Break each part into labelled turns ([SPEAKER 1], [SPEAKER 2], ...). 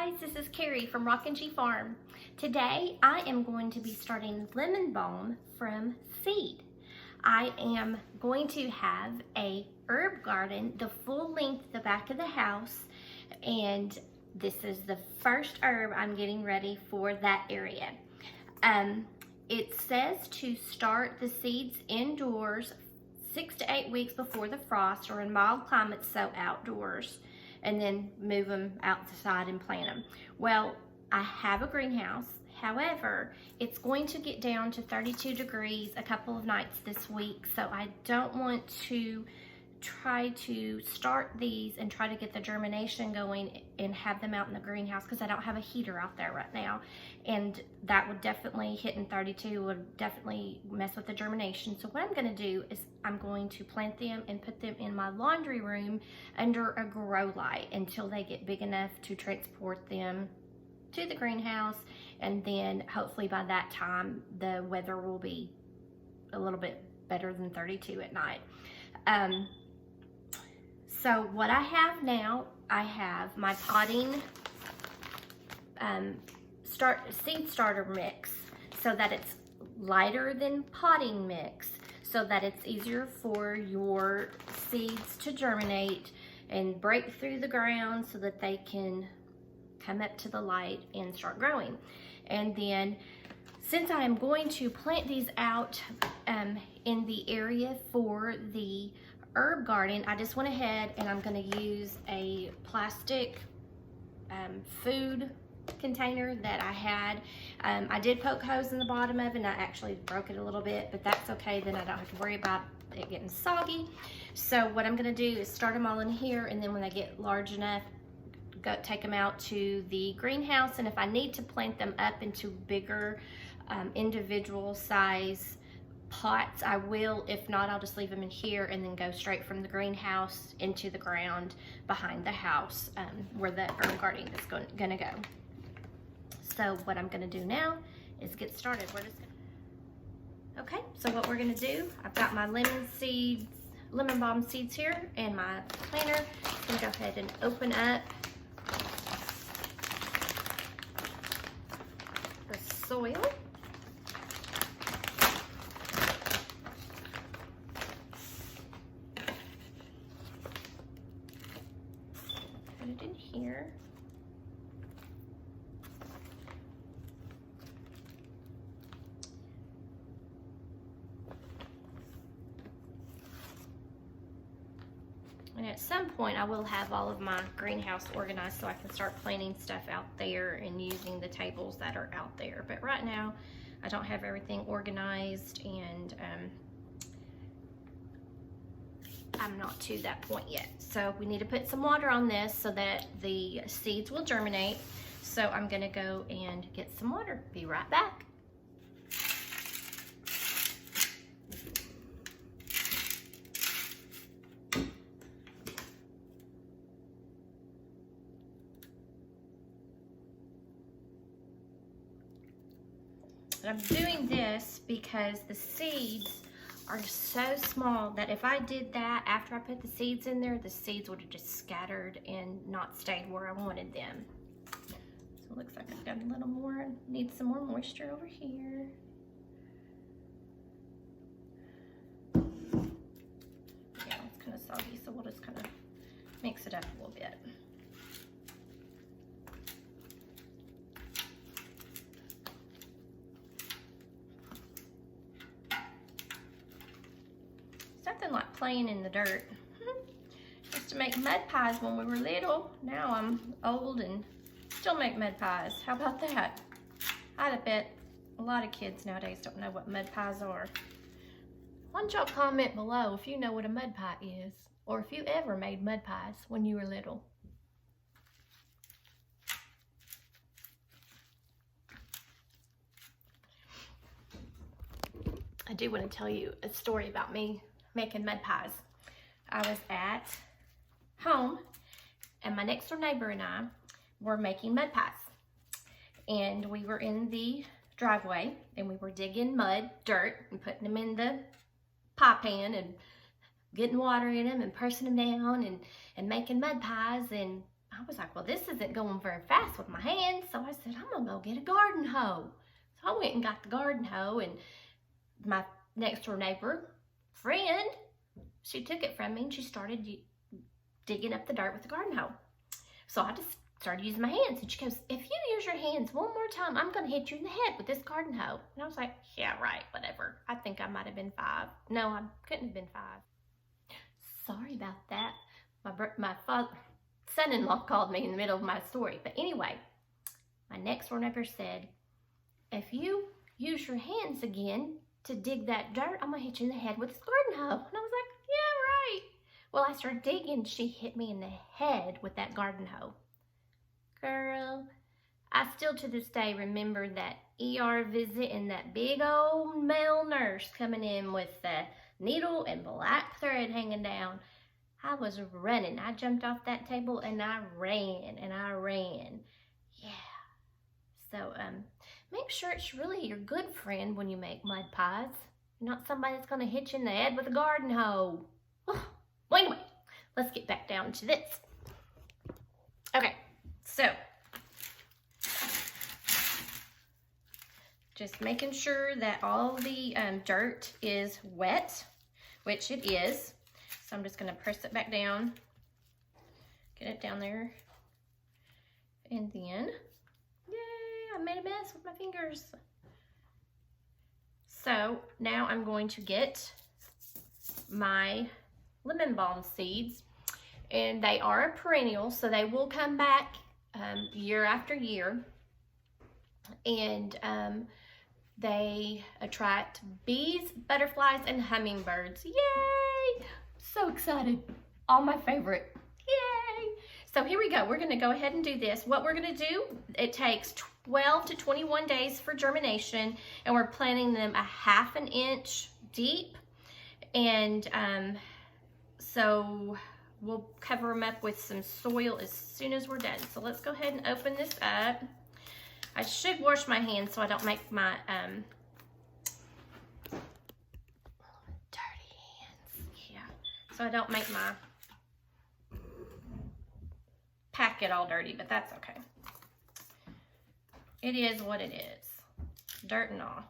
[SPEAKER 1] guys, this is Carrie from Rockin Farm. Today I am going to be starting lemon balm from seed. I am going to have a herb garden the full length the back of the house, and this is the first herb I'm getting ready for that area. It says to start the seeds indoors 6 to 8 weeks before the frost, or in mild climates, so outdoors, and then move them outside and plant them. Well, I have a greenhouse. However, it's going to get down to 32 degrees a couple of nights this week, so I don't want to try to start these and try to get the germination going and have them out in the greenhouse, because I don't have a heater out there right now, and that would definitely, hitting 32 would definitely mess with the germination. So what I'm going to do is I'm going to plant them and put them in my laundry room under a grow light until they get big enough to transport them to the greenhouse, and then hopefully by that time the weather will be a little bit better than 32 at night. So what I have now, I have my potting seed starter mix, so that it's lighter than potting mix, so that it's easier for your seeds to germinate and break through the ground so that they can come up to the light and start growing. And then, since I am going to plant these out in the area for the herb garden, I just went ahead and I'm going to use a plastic food container that I had. I did poke holes in the bottom of it, and I actually broke it a little bit, but that's okay, then I don't have to worry about it getting soggy. So what I'm going to do is start them all in here, and then when they get large enough, take them out to the greenhouse, and if I need to plant them up into bigger individual size pots, I will. If not, I'll just leave them in here and then go straight from the greenhouse into the ground behind the house, where the herb garden is going to go. So what I'm going to do now is get started. Okay, so what we're going to do, I've got my lemon balm seeds here, and my planter. I'm going to go ahead and open up the soil. Put it in here. And at some point I will have all of my greenhouse organized so I can start planting stuff out there and using the tables that are out there. But right now I don't have everything organized, and I'm not to that point yet. So we need to put some water on this so that the seeds will germinate. So I'm gonna go and get some water. Be right back. I'm doing this because the seeds are so small that if I did that after I put the seeds in there, the seeds would have just scattered and not stayed where I wanted them. So it looks like I've got a little more, need some more moisture over here. Yeah, it's kind of soggy, so we'll just kind of mix it up a little bit. Something like playing in the dirt. Used to make mud pies when we were little. Now I'm old and still make mud pies. How about that? I'd bet a lot of kids nowadays don't know what mud pies are. Why don't y'all comment below if you know what a mud pie is, or if you ever made mud pies when you were little. I do want to tell you a story about me making mud pies. I was at home, and my next door neighbor and I were making mud pies. And we were in the driveway, and we were digging dirt, and putting them in the pie pan and getting water in them and pressing them down and making mud pies. And I was like, well, this isn't going very fast with my hands. So I said, I'm gonna go get a garden hoe. So I went and got the garden hoe, and my next door neighbor friend, she took it from me and she started digging up the dirt with the garden hoe. So I just started using my hands, and she goes, if you use your hands one more time, I'm gonna hit you in the head with this garden hoe. And I was like, yeah, right, whatever. I think I might have been 5. No, I couldn't have been 5. Sorry about that. My son-in-law called me in the middle of my story. But anyway, my next door neighbor said, if you use your hands again to dig that dirt, I'm gonna hit you in the head with this garden hoe. And I was like, yeah, right. Well, I started digging, she hit me in the head with that garden hoe. Girl, I still to this day remember that ER visit and that big old male nurse coming in with the needle and black thread hanging down. I was running. I jumped off that table and I ran and I ran. Yeah. So make sure it's really your good friend when you make mud pies. Not somebody that's going to hit you in the head with a garden hoe. Well, anyway, let's get back down to this. Okay, so just making sure that all the dirt is wet, which it is. So I'm just going to press it back down, get it down there, and then, yay, I made a mess with my fingers. So now I'm going to get my lemon balm seeds, and they are a perennial, so they will come back year after year, and they attract bees, butterflies, and hummingbirds. Yay! So excited. All my favorite. Yay! So here we go. We're going to go ahead and do this. What we're going to do, it takes 12 to 21 days for germination, and we're planting them a 1/2 inch deep. And so we'll cover them up with some soil as soon as we're done. So let's go ahead and open this up. I should wash my hands so I don't make my dirty hands. Yeah, so I don't make my packet all dirty, but that's okay. It is what it is, dirt and all.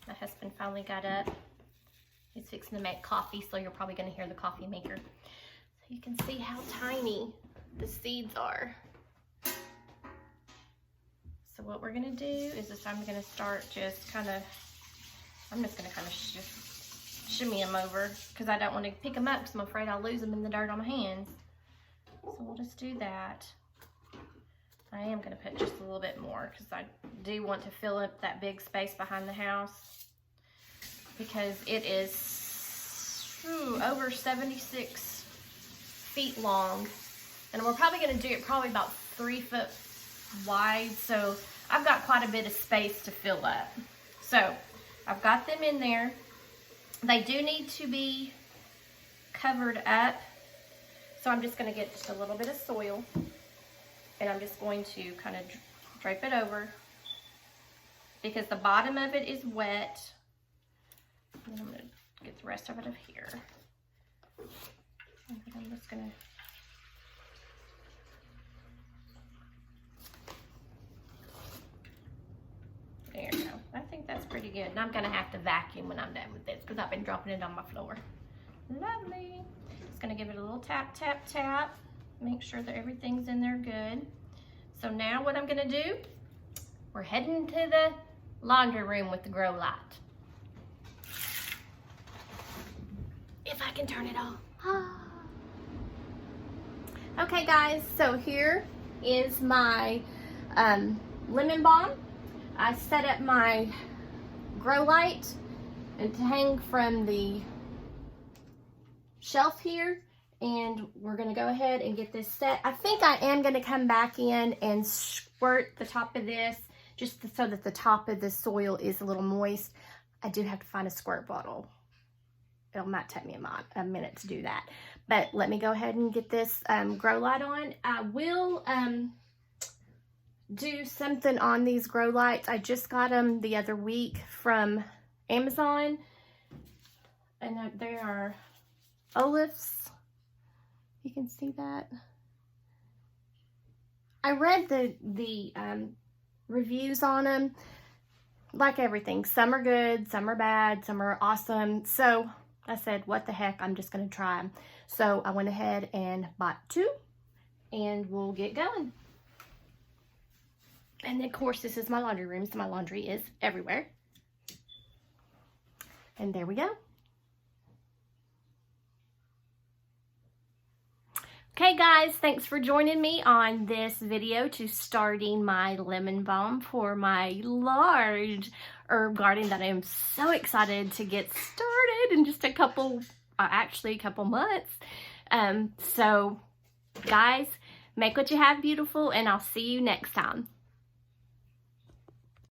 [SPEAKER 1] My husband finally got up. He's fixing to make coffee, so you're probably going to hear the coffee maker. So you can see how tiny the seeds are. So what we're going to do is I'm going to start just kind of, I'm just going to kind of shimmy them over, because I don't want to pick them up because I'm afraid I'll lose them in the dirt on my hands. So we'll just do that. I am going to put just a little bit more because I do want to fill up that big space behind the house, because it is over 76 feet long, and we're probably going to do it probably about 3 foot wide, so I've got quite a bit of space to fill up. So I've got them in there. They do need to be covered up, so I'm just going to get just a little bit of soil, and I'm just going to kind of drape it over, because the bottom of it is wet. And I'm going to get the rest of it up here. And I'm just going to there you go. I think that's pretty good. And I'm going to have to vacuum when I'm done with this, because I've been dropping it on my floor. Lovely. Just going to give it a little tap, tap, tap. Make sure that everything's in there good. So now what I'm going to do, we're heading to the laundry room with the grow light. If I can turn it off. Okay guys, so here is my lemon balm. I set up my grow light and to hang from the shelf here, and we're gonna go ahead and get this set. I think I am gonna come back in and squirt the top of this just so that the top of the soil is a little moist. I do have to find a squirt bottle. It might take me a minute to do that, but let me go ahead and get this grow light on. I will do something on these grow lights. I just got them the other week from Amazon, and they are olives. You can see that. I read the reviews on them. Like everything, some are good, some are bad, some are awesome. So I said, what the heck, I'm just going to try them. So I went ahead and bought 2, and we'll get going. And of course, this is my laundry room, so my laundry is everywhere. And there we go. Okay guys, thanks for joining me on this video to starting my lemon balm for my large herb garden that I am so excited to get started in just a couple months. So guys, make what you have beautiful, and I'll see you next time.